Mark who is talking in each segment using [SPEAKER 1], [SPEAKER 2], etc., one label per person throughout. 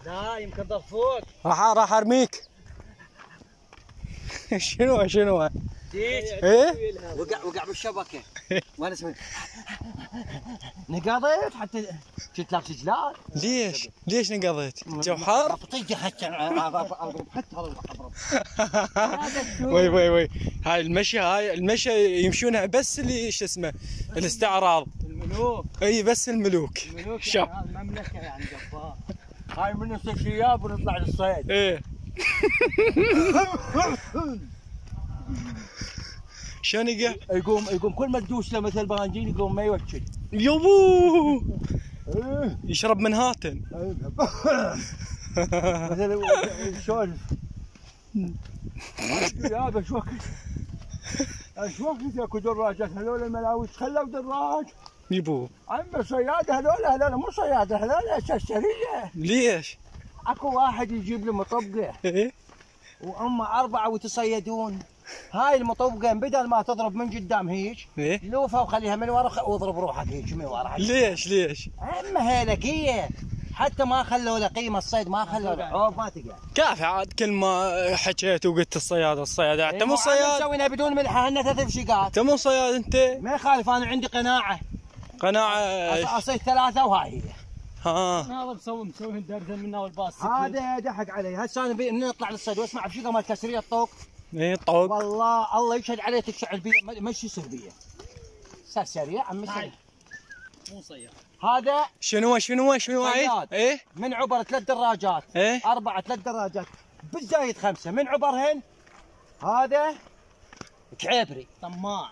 [SPEAKER 1] لا يمكن ضرفوك.
[SPEAKER 2] راح ارميك. شنو؟ ايه
[SPEAKER 1] وقع بالشبكه. وانا اسمع نقضيت حتى جبت لك سجلات.
[SPEAKER 2] ليش نقضيت؟ الجو حار؟
[SPEAKER 1] طيجي حتى
[SPEAKER 2] وي هاي المشي يمشونها بس اللي شو اسمه الاستعراض.
[SPEAKER 1] الملوك.
[SPEAKER 2] اي بس الملوك.
[SPEAKER 1] شوف المملكه يعني جبار. هاي من الشياب ونطلع للصيد.
[SPEAKER 2] ايه. شلون
[SPEAKER 1] يقوم كل ما تدوس له مثل بانجين يقوم ما يوكل.
[SPEAKER 2] يبو يشرب من هاتن.
[SPEAKER 1] مثل شلون هذا شو وقت اكو دراجات هذول الملاوي خلوا دراج.
[SPEAKER 2] يبو
[SPEAKER 1] اما صياده هذول مو صياده هذول سرسريه.
[SPEAKER 2] ليش؟
[SPEAKER 1] اكو واحد يجيب له مطبقه
[SPEAKER 2] ايه
[SPEAKER 1] واما 4 ويتصيدون. هاي المطبقه بدل ما تضرب من قدام هيك
[SPEAKER 2] ايه
[SPEAKER 1] لوفها وخليها من ورا واضرب روحك هيك من ورا.
[SPEAKER 2] ليش؟
[SPEAKER 1] اما هيلكيه حتى ما خلوا له قيمه الصيد ما خلوا له عوب ما تقع.
[SPEAKER 2] كافي عاد كل ما حكيت وقلت الصياده انت مو صياد.
[SPEAKER 1] مسوينها بدون ملحه هن 3 فشقات.
[SPEAKER 2] انت مو صياد انت.
[SPEAKER 1] ما يخالف انا عندي قناعه اصيد 3 وهاي هي.
[SPEAKER 2] ها
[SPEAKER 1] هذا مسويهن درزن منا والباص. هذا دحق علي هسه انا نطلع للصيد واسمع بشقه مال كسريه الطوق.
[SPEAKER 2] ايه طوق.
[SPEAKER 1] والله الله يشهد عليه تشعل بيه مشي سربيه. سريع عم مو صياد. هذا
[SPEAKER 2] شنو عيد؟ ايه
[SPEAKER 1] من عبر 3 دراجات.
[SPEAKER 2] ايه
[SPEAKER 1] 4 3 دراجات بالزايد 5 من عبرهن. هذا كعبري طماع.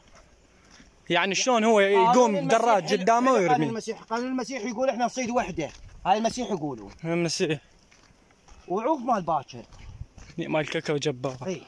[SPEAKER 2] يعني شلون هو يقوم دراج قدامه ويرمي؟
[SPEAKER 1] قانون المسيح يقول احنا نصيد وحده. هاي المسيح يقولون.
[SPEAKER 2] المسيح.
[SPEAKER 1] وعوف مال باكر.
[SPEAKER 2] مال كاكا وجبار.
[SPEAKER 1] اي